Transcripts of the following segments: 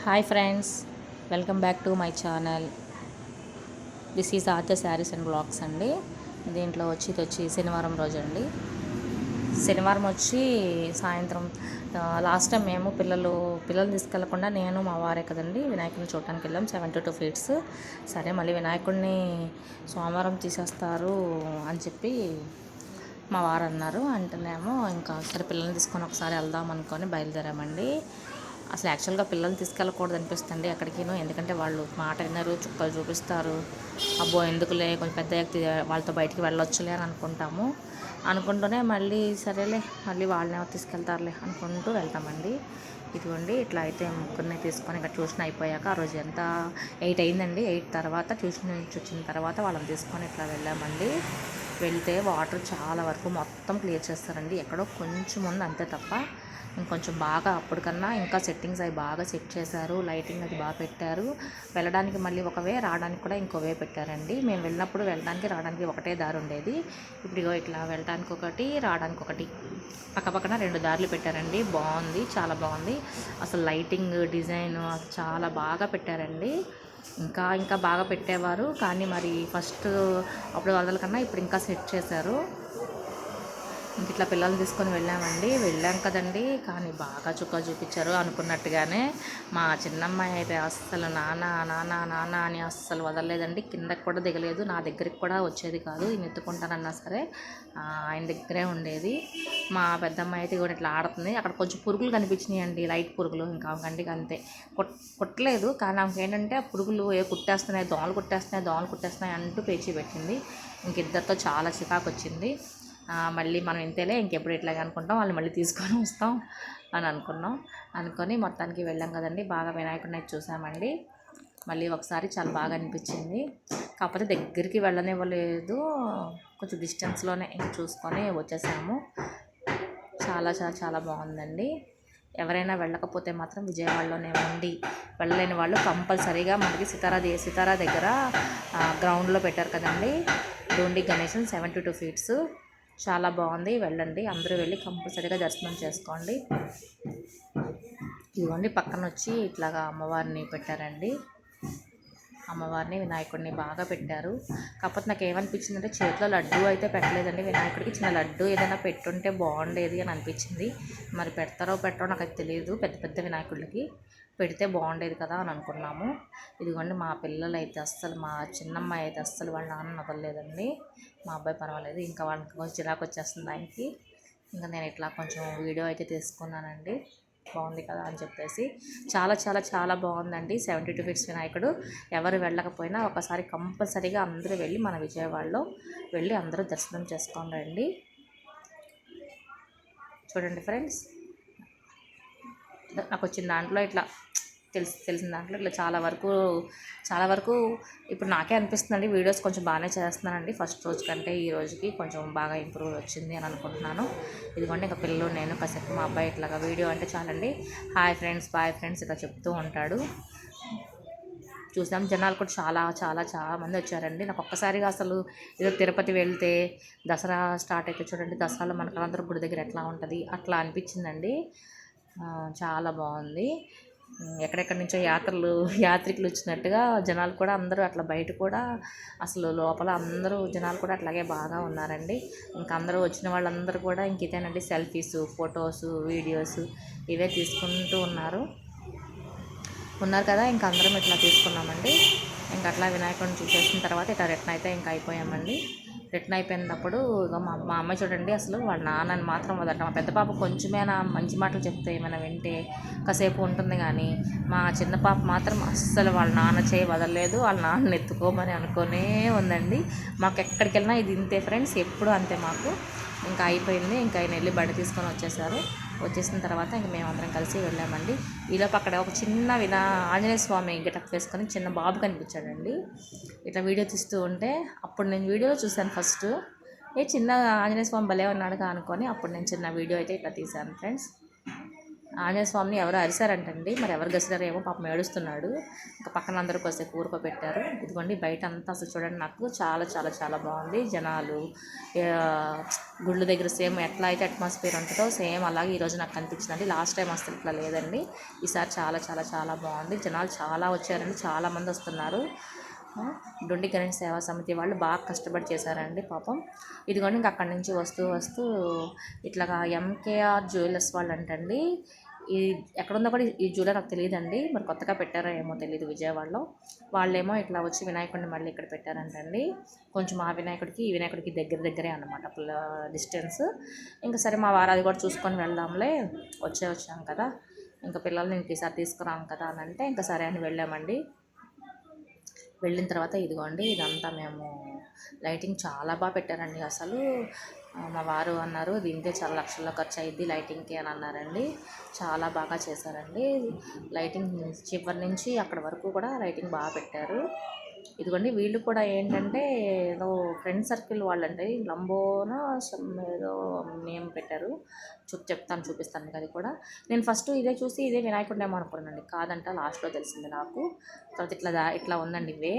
Hi friends, welcome back to my channel. This is ఆర్జ sarees and blogs అండి. దీంట్లో వచ్చి శనివారం రోజు అండి. శనివారం వచ్చి సాయంత్రం లాస్ట్ టైం మేము పిల్లలు తీసుకెళ్లకుండా నేను మా వారే కదండి వినాయకుడిని చూడటానికి వెళ్ళాం. 72 ఫీట్స్. సరే మళ్ళీ వినాయకుడిని సోమవారం తీసేస్తారు అని చెప్పి మా వారు అన్నారు. అంటేనేమో ఇంకా సరే పిల్లల్ని తీసుకొని ఒకసారి వెళ్దాం అనుకొని బయలుదేరామండి. అసలు యాక్చువల్గా పిల్లల్ని తీసుకెళ్ళకూడదు అనిపిస్తుంది ఎక్కడికినో, ఎందుకంటే వాళ్ళు మాట వినరు, చుక్కలు చూపిస్తారు. అబ్బో ఎందుకులే, కొంచెం పెద్ద వాళ్ళతో బయటికి వెళ్ళొచ్చులే అని అనుకుంటూనే మళ్ళీ సరేలే మళ్ళీ వాళ్ళని తీసుకెళ్తారులే అనుకుంటూ వెళ్తామండి. ఇదిగోండి ఇట్లా అయితే ముగ్గురిని తీసుకొని ఇక్కడ ట్యూషన్ అయిపోయాక ఆ రోజు ఎంత 8 అయిందండి. 8 తర్వాత ట్యూషన్ నుంచి వచ్చిన తర్వాత వాళ్ళని తీసుకొని ఇట్లా వెళ్ళామండి. వెళ్తే వాటర్ చాలా వరకు మొత్తం క్లియర్ చేస్తారండి. ఎక్కడో కొంచెం ఉంది అంతే తప్ప ఇంకొంచెం బాగా అప్పటికన్నా ఇంకా సెట్టింగ్స్ అవి బాగా సెట్ చేశారు. లైటింగ్ అది బాగా పెట్టారు. వెళ్ళడానికి మళ్ళీ ఒక వే, రావడానికి కూడా ఇంకో వే పెట్టారండి. మేము వెళ్ళినప్పుడు వెళ్ళడానికి రావడానికి ఒకటే దారి ఉండేది. ఇప్పుడు ఇట్లా వెళ్ళడానికి ఒకటి, రావడానికి ఒకటి, పక్కపక్కన 2 దారులు పెట్టారండి. బాగుంది, చాలా బాగుంది. అసలు లైటింగ్ డిజైన్ చాలా బాగా పెట్టారండి. ఇంకా బాగా పెట్టేవారు, కానీ మరి ఫస్ట్ అప్పుడు వరదల కన్నా ఇప్పుడు ఇంకా సెట్ చేశారు. ఇంక ఇట్లా పిల్లల్ని తీసుకొని వెళ్ళాం కదండి. కానీ బాగా చుక్కలు చూపించారు అనుకున్నట్టుగానే. మా చిన్నమ్మాయి అయితే అస్సలు నాన్న అని అస్సలు వదలలేదండి. కిందకి కూడా దిగలేదు, నా దగ్గరికి కూడా వచ్చేది కాదు. ఈయన ఎత్తుకుంటానన్నా సరే ఆయన దగ్గరే ఉండేది. మా పెద్దమ్మాయి అయితే కూడా ఇట్లా ఆడుతుంది. అక్కడ కొంచెం పురుగులు కనిపించినాయి అండి, లైట్ పురుగులు. ఇంకా కంటికి అంతే కొట్టలేదు, కానీ ఆమెకి ఏంటంటే ఆ పురుగులు దోమలు కుట్టేస్తున్నాయి అంటూ పేచీ పెట్టింది. ఇంకిద్దరితో చాలా చికాకు వచ్చింది. మళ్ళీ మనం ఇంతేలే, ఇంకెప్పుడు ఇట్లాగే అనుకుంటాం, వాళ్ళు మళ్ళీ తీసుకొని వస్తాం అని అనుకొని మొత్తానికి వెళ్ళాం కదండి. బాగా వినాయకుడిని చూసామండి. మళ్ళీ ఒకసారి చాలా బాగా అనిపించింది. కాకపోతే దగ్గరికి వెళ్ళనివ్వలేదు, కొంచెం డిస్టెన్స్లోనే ఇంక చూసుకొని వచ్చేసాము. చాలా చాలా చాలా బాగుందండి. ఎవరైనా వెళ్ళకపోతే మాత్రం విజయవాడలోనే ఉండి వెళ్ళలేని వాళ్ళు కంపల్సరీగా మనకి సితారా దగ్గర గ్రౌండ్లో పెట్టారు కదండి డోండి గణేశం 72 ఫీట్స్. చాలా బాగుంది, వెళ్ళండి, అందరూ వెళ్ళి కంపల్సరీగా దర్శనం చేసుకోండి. ఇదిగోండి పక్కన వచ్చి ఇట్లాగా అమ్మవారిని పెట్టారండి. అమ్మవారిని వినాయకుడిని బాగా పెట్టారు. కాకపోతే నాకు ఏమనిపించిందంటే చేతిలో లడ్డు అయితే పెట్టలేదండి వినాయకుడికి. చిన్న లడ్డు ఏదైనా పెట్టుంటే బాగుండేది అని అనిపించింది. మరి పెడతారో పెట్టరో నాకు అది తెలియదు. పెద్ద వినాయకుడికి పెడితే బాగుండేది కదా అని అనుకున్నాము. ఇదిగోండి మా పిల్లలు అయితే మా చిన్నమ్మాయి అయితే అస్సలు వాళ్ళ నాన్న వదలలేదండి. మా అబ్బాయి పర్వాలేదు, ఇంకా వాళ్ళకి కొంచెం చిరాకు వచ్చేస్తుంది ఆయనకి. ఇంకా నేను ఇట్లా కొంచెం వీడియో అయితే తీసుకున్నానండి. బాగుంది కదా అని చెప్పేసి. చాలా చాలా చాలా బాగుందండి 72 ఫీట్స్ వినాయకుడు. ఎవరు వెళ్ళకపోయినా ఒకసారి కంపల్సరీగా అందరూ వెళ్ళి మన విజయవాడలో వెళ్ళి అందరూ దర్శనం చేసుకొని రండి. చూడండి ఫ్రెండ్స్, నాకు వచ్చిన దాంట్లో ఇట్లా తెలిసిన దాంట్లో ఇట్లా చాలా వరకు ఇప్పుడు నాకే అనిపిస్తుందండి వీడియోస్ కొంచెం బాగానే చేస్తున్నానండి. ఫస్ట్ రోజు కంటే ఈ రోజుకి కొంచెం బాగా ఇంప్రూవ్ వచ్చింది అని అనుకుంటున్నాను. ఇదిగోండి ఇంకా పిల్లలు నేను కాసేపు మా అబ్బాయి ఇట్లాగా వీడియో అంటే చాలండి హాయ్ ఫ్రెండ్స్, బాయ్ ఫ్రెండ్స్ ఇట్లా చెప్తూ ఉంటాడు. చూసాం జనాలు కూడా చాలా చాలా చాలా మంది వచ్చారండి. నాకు ఒక్కసారిగా అసలు ఏదో తిరుపతి వెళ్తే దసరా స్టార్ట్ అయితే చూడండి, దసరాలో మనకు అందరూ గుడి దగ్గర ఎట్లా ఉంటుంది అట్లా అనిపించిందండి. చాలా బాగుంది. ఎక్కడెక్కడి నుంచో యాత్రికులు వచ్చినట్టుగా జనాలు కూడా అందరూ అట్లా బయట కూడా అసలు లోపల అందరూ జనాలు కూడా అట్లాగే బాగా ఉన్నారండి. ఇంకా అందరూ వచ్చిన వాళ్ళందరూ కూడా ఇంక ఇదేనండి సెల్ఫీస్, ఫొటోస్, వీడియోస్ ఇవే తీసుకుంటూ ఉన్నారు కదా. ఇంకా అందరం ఇట్లా తీసుకున్నామండి. ఇంకా అట్లా వినాయకుడిని చూసేసిన తర్వాత ఇట్లా రిటర్న్ అయితే ఇంకా అయిపోయామండి. రిటర్న్ అయిపోయినప్పుడు ఇక మా అమ్మాయి చూడండి అసలు వాళ్ళ నాన్నని మాత్రం వదలట. మా పెద్ద పాప కొంచెమేనా మంచి మాటలు చెప్తే ఏమైనా వింటే కాసేపు ఉంటుంది, కానీ మా చిన్న పాప మాత్రం అస్సలు వాళ్ళ నాన్న చేయి వదలలేదు. వాళ్ళ నాన్నని ఎత్తుకోమని అనుకునే ఉందండి. మాకు ఎక్కడికి వెళ్ళినా ఇది ఇంతే ఫ్రెండ్స్, ఎప్పుడు అంతే మాకు. ఇంకా అయిపోయింది, ఇంకా ఆయన వెళ్ళి బండి తీసుకొని వచ్చేసిన తర్వాత ఇంక మేమందరం కలిసి వెళ్ళామండి. ఈలోపు అక్కడ ఒక చిన్న ఆంజనేయ స్వామి గెటప్ వేసుకొని చిన్న బాబు కనిపించాడండి. ఇట్లా వీడియో తీస్తూ ఉంటే అప్పుడు నేను వీడియోలో చూశాను ఫస్ట్, చిన్న ఆంజనేయ స్వామి భలే ఉన్నాడుగా అనుకొని అప్పుడు నేను చిన్న వీడియో అయితే ఇట్లా తీశాను ఫ్రెండ్స్. ఆంజనేయ స్వామిని ఎవరు అరిశారంటండి, మరి ఎవరు గసిరారేమో, పాపం ఏడుస్తున్నాడు. ఇంకా పక్కన అందరూ కొద్దిసేపు కూరుకోబెట్టారు. ఇదిగోండి బయట అంతా అసలు చూడండి, నాకు చాలా చాలా చాలా బాగుంది. జనాలు గుళ్ళు దగ్గర సేమ్ ఎట్లా అయితే అట్మాస్ఫియర్ ఉంటుందో సేమ్ అలాగే ఈరోజు నాకు కనిపించిందండి. లాస్ట్ టైం అసలు ఇట్లా లేదండి, ఈసారి చాలా చాలా చాలా బాగుంది. జనాలు చాలా వచ్చారండి, చాలామంది వస్తున్నారు. డొండి గణేష్ సేవా సమితి వాళ్ళు బాగా కష్టపడి చేశారండి పాపం. ఇదిగోండి ఇంక అక్కడి నుంచి వస్తూ వస్తూ ఇట్లాగా ఎంకేఆర్ జ్యువెలర్స్ వాళ్ళు అంటండి. ఈ ఎక్కడుందో కూడా ఈ జ్యువెలర్ నాకు తెలియదండి, మరి కొత్తగా పెట్టారో ఏమో తెలియదు విజయవాడలో. వాళ్ళేమో ఇట్లా వచ్చి వినాయకుడిని మళ్ళీ ఇక్కడ పెట్టారంటండి. కొంచెం ఆ వినాయకుడికి ఈ వినాయకుడికి దగ్గర దగ్గరే అన్నమాట డిస్టెన్స్. ఇంకా సరే మా వారు అది కూడా చూసుకొని వెళ్దాంలే, వచ్చాం కదా, ఇంకా పిల్లల్ని ఇంక ఈసారి తీసుకురాం కదా అని అంటే ఇంకా సరే అని వెళ్ళామండి. వెళ్ళిన తర్వాత ఇదిగోండి ఇదంతా మేము లైటింగ్ చాలా బాగా పెట్టారండి. అసలు మా వారు అన్నారు దీనికే చాలా లక్షల్లో ఖర్చు అయ్యిద్ది లైటింగ్కి అని అన్నారండి. చాలా బాగా చేశారండి. లైటింగ్ చివరి నుంచి అక్కడ వరకు కూడా లైటింగ్ బాగా పెట్టారు. ఇదిగోండి వీళ్ళు కూడా ఏంటంటే ఏదో ఫ్రెండ్ సర్కిల్ వాళ్ళంటే లంబోన ఏదో నేమ్ పెట్టారు, చెప్తాను చూపిస్తాను మీకు అది కూడా. నేను ఫస్ట్ ఇదే చూసి ఇదే వినాయకుడిని ఏమో అనుకున్నానండి, కాదంట లాస్ట్లో తెలిసింది నాకు. తర్వాత ఇట్లా ఉందండి ఇవే.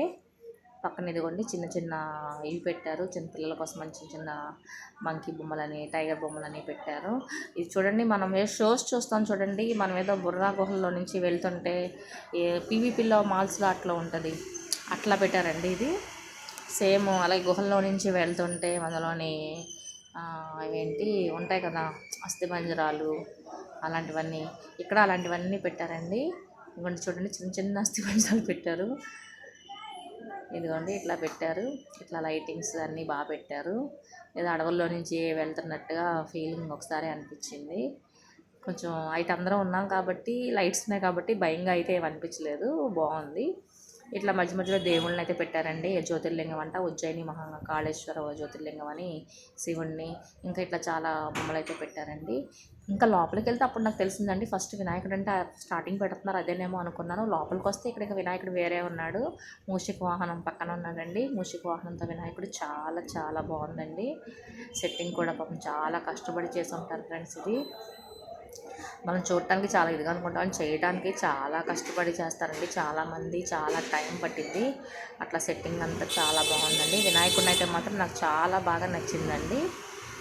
పక్కన ఇదిగోండి చిన్న చిన్న ఇవి పెట్టారు, చిన్న పిల్లల కోసం చిన్న చిన్న మంకీ బొమ్మలని, టైగర్ బొమ్మలని పెట్టారు. ఇది చూడండి, మనం ఏ షోస్ చూస్తాం చూడండి, మనం ఏదో బుర్రా గుహల్లో నుంచి వెళ్తుంటే పీవీపీలో మాల్స్లో అట్లా ఉంటుంది, అట్లా పెట్టారండి ఇది సేమ్. అలాగే గుహల్లో నుంచి వెళ్తుంటే మనలోని అవేంటి ఉంటాయి కదా అస్థిపంజరాలు, అలాంటివన్నీ ఇక్కడ అలాంటివన్నీ పెట్టారండి. ఇదిగోండి చూడండి చిన్న చిన్న అస్థిపంజరాలు పెట్టారు. ఇదిగోండి ఇట్లా పెట్టారు, ఇట్లా లైటింగ్స్ అన్నీ బాగా పెట్టారు. ఏదో అడవుల్లో నుంచి వెళ్తున్నట్టుగా ఫీలింగ్ ఒకసారి అనిపించింది. కొంచెం అయితే అందరం ఉన్నాం కాబట్టి లైట్స్ ఉన్నాయి కాబట్టి భయంగా అయితే ఏమి అనిపించలేదు, బాగుంది. ఇట్లా మధ్య మధ్యలో దేవుళ్ళని అయితే పెట్టారండి. జ్యోతిర్లింగం అంట, ఉజ్జయిని మహాకాళేశ్వర జ్యోతిర్లింగం అని, శివుణ్ణి, ఇంకా ఇట్లా చాలా బొమ్మలు అయితే పెట్టారండి. ఇంకా లోపలికి వెళ్తే అప్పుడు నాకు తెలిసిందండి, ఫస్ట్ వినాయకుడు అంటే స్టార్టింగ్ పెడుతున్నారు అదేనేమో అనుకున్నాను. లోపలికి వస్తే ఇక్కడ వినాయకుడు వేరే ఉన్నాడు, మూషిక వాహనం పక్కన ఉన్నాడండి. మూషిక వాహనంతో వినాయకుడు చాలా చాలా బాగుందండి. సెట్టింగ్ కూడా పాపం చాలా కష్టపడి చేసి ఉంటారు ఫ్రెండ్స్. ఇది మనం చూడటానికి చాలా ఇదిగా అనుకుంటాం, చేయడానికి చాలా కష్టపడి చేస్తారండి చాలామంది, చాలా టైం పట్టింది. అట్లా సెట్టింగ్ అంతా చాలా బాగుందండి. వినాయకుడిని అయితే మాత్రం నాకు చాలా బాగా నచ్చిందండి.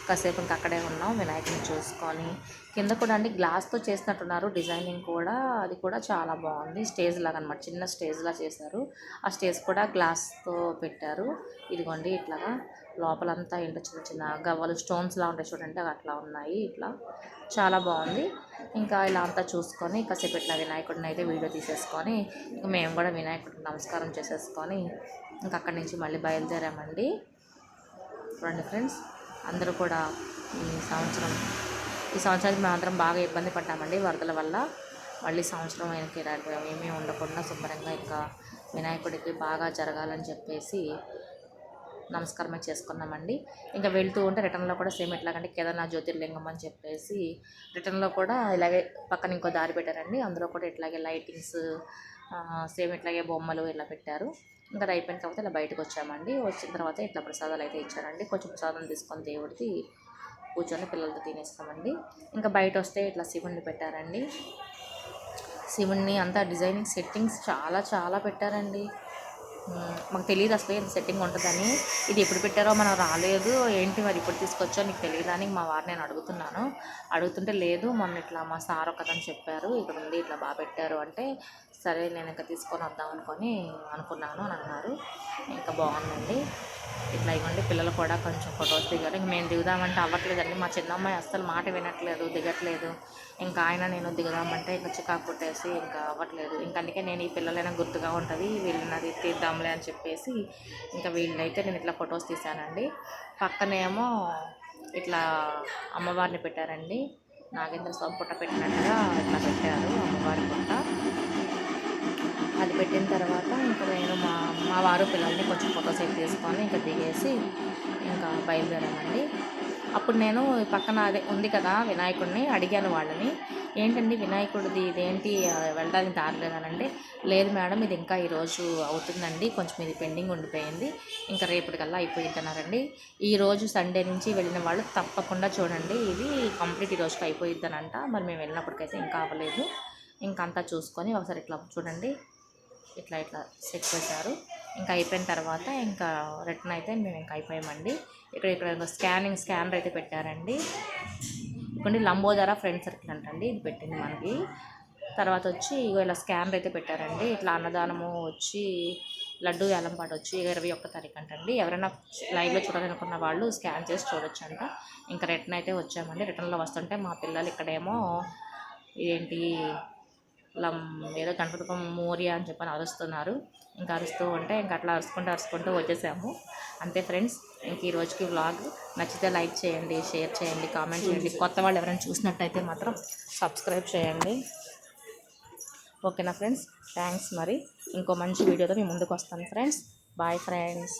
కాసేపు ఇంకా అక్కడే ఉన్నాం వినాయకుడిని చూసుకొని. కింద కూడా అండి గ్లాస్తో చేసినట్టున్నారు డిజైనింగ్ కూడా, అది కూడా చాలా బాగుంది. స్టేజ్ లాగా అనమాట, చిన్న స్టేజ్లా చేశారు. ఆ స్టేజ్ కూడా గ్లాస్తో పెట్టారు. ఇదిగోండి ఇట్లాగా లోపలంతా ఏంటో చిన్న చిన్న గవ్వలు స్టోన్స్లా ఉంటాయి చూడండి, అట్లా ఉన్నాయి. ఇట్లా చాలా బాగుంది. ఇంకా ఇలా అంతా చూసుకొని కాసేపు ఇట్లా వినాయకుడిని అయితే వీడియో తీసేసుకొని ఇంకా మేము కూడా వినాయకుడికి నమస్కారం చేసేసుకొని ఇంకా అక్కడి నుంచి మళ్ళీ బయలుదేరామండి. చూడండి ఫ్రెండ్స్, అందరూ కూడా ఈ సంవత్సరానికి మేము అందరం బాగా ఇబ్బంది పడ్డామండి వరదల వల్ల. మళ్ళీ సంవత్సరం ఆయనకి ఏమీ ఉండకుండా శుభ్రంగా ఇంకా వినాయకుడికి బాగా జరగాలని చెప్పేసి నమస్కారమే చేసుకున్నామండి. ఇంకా వెళ్తూ ఉంటే రిటర్న్లో కూడా సేమ్ ఎట్లాగంటే కేదార్నాథ్ జ్యోతిర్లింగం అని చెప్పేసి రిటర్న్లో కూడా ఇలాగే పక్కన ఇంకో దారి పెట్టారండి. అందులో కూడా ఇట్లాగే లైటింగ్స్ సేమ్ ఇట్లాగే బొమ్మలు ఇలా పెట్టారు. ఇంకా అది అయిపోయిన తర్వాత ఇలా బయటకు వచ్చామండి. వచ్చిన తర్వాత ఇట్లా ప్రసాదాలు అయితే ఇచ్చారండి. కొంచెం ప్రసాదం తీసుకొని దేవుడికి కూర్చొని పిల్లలతో తినేస్తామండి. ఇంకా బయట వస్తే ఇట్లా శివుణ్ణి పెట్టారండి. శివుణ్ణి అంతా డిజైనింగ్ సెట్టింగ్స్ చాలా చాలా పెట్టారండి. మాకు తెలియదు అసలు ఎంత సెట్టింగ్ ఉంటుందని. ఇది ఎప్పుడు పెట్టారో మనం రాలేదు, ఏంటి మరి ఇప్పుడు తీసుకొచ్చో నీకు తెలియదు అని మా వారు నేను అడుగుతుంటే లేదు మొన్న ఇట్లా మా సార్ ఒకదని చెప్పారు, ఇక్కడ ఉంది ఇట్లా బాగా పెట్టారు అంటే సరే నేను ఇంకా తీసుకొని వద్దాం అనుకున్నాను అని అన్నారు. ఇంకా బాగుందండి. ఇట్లా ఇవ్వండి పిల్లలు కూడా కొంచెం ఫొటోస్ దిగారు. ఇంక మేము దిగుదామంటే అవ్వట్లేదండి, మా చిన్నమ్మాయి అస్సలు మాట వినట్లేదు, దిగట్లేదు. ఇంకా నేను దిగుదామంటే ఇంకా చికాకు కొట్టేసి ఇంకా అవ్వట్లేదు. ఇంకా అందుకే నేను ఈ పిల్లలైనా గుర్తుగా ఉంటుంది వీళ్ళని తీద్దాంలే అని చెప్పేసి ఇంకా వీళ్ళైతే నేను ఇట్లా ఫొటోస్ తీశానండి. పక్కనేమో ఇట్లా అమ్మవారిని పెట్టారండి, నాగేంద్ర స్వామి పుట్ట పెట్టినట్టుగా ఇట్లా పెట్టారు అమ్మవారి పుట్ట. అది పెట్టిన తర్వాత ఇంకా నేను మా వారు పిల్లల్ని కొంచెం ఫొటోస్ అయితే తీసుకొని ఇంకా దిగేసి ఇంకా బయలుదేరామండి. అప్పుడు నేను పక్కన అదే ఉంది కదా వినాయకుడిని అడిగాను వాళ్ళని, ఏంటండి వినాయకుడిది ఇదేంటి వెళ్ళడానికి దారి లేదనంటే, లేదు మేడం ఇది ఇంకా ఈరోజు అవుతుందండి, కొంచెం ఇది పెండింగ్ ఉండిపోయింది, ఇంకా రేపటికల్లా అయిపోయింది అన్నారండి. ఈరోజు సండే నుంచి వెళ్ళిన వాళ్ళు తప్పకుండా చూడండి, ఇది కంప్లీట్ ఈ రోజుకి అయిపోయిద్దనంట. మరి మేము వెళ్ళినప్పటికైతే ఇంకా అవ్వలేదు. ఇంకంతా చూసుకొని ఒకసారి ఇట్లా చూడండి, ఇట్లా ఇట్లా సెట్ చేశారు. ఇంకా అయిపోయిన తర్వాత ఇంకా రిటర్న్ అయితే మేము ఇంకా అయిపోయామండి. ఇక్కడ స్కానర్ అయితే పెట్టారండి. ఇక్కడ లంబోదర ఫ్రెండ్ సర్కిల్ అంటండి ఇది పెట్టింది మనకి. తర్వాత వచ్చి ఇగో ఇలా స్కానర్ అయితే పెట్టారండి. ఇట్లా అన్నదానము వచ్చి లడ్డు వేలంపాట వచ్చి 21 తారీఖు అంటండి. ఎవరైనా లైవ్లో చూడాలనుకున్న వాళ్ళు స్కాన్ చేసి చూడొచ్చు అంట. ఇంకా రిటర్న్ అయితే వచ్చామండి. రిటర్న్లో వస్తుంటే మా పిల్లలు ఇక్కడేమో ఏంటి ఏదో గణపతిపం మోరియా అని చెప్పని అరుస్తున్నారు. ఇంకా అరుస్తూ ఉంటే ఇంకా అట్లా అరుచుకుంటూ వచ్చేసాము. అంతే ఫ్రెండ్స్, ఇంక ఈ రోజుకి వ్లాగ్ నచ్చితే లైక్ చేయండి, షేర్ చేయండి, కామెంట్ చేయండి. కొత్త వాళ్ళు ఎవరైనా చూసినట్టయితే మాత్రం సబ్స్క్రైబ్ చేయండి. ఓకేనా ఫ్రెండ్స్, థ్యాంక్స్. మరి ఇంకో మంచి వీడియోతో మీ ముందుకు వస్తాను ఫ్రెండ్స్. Bye friends.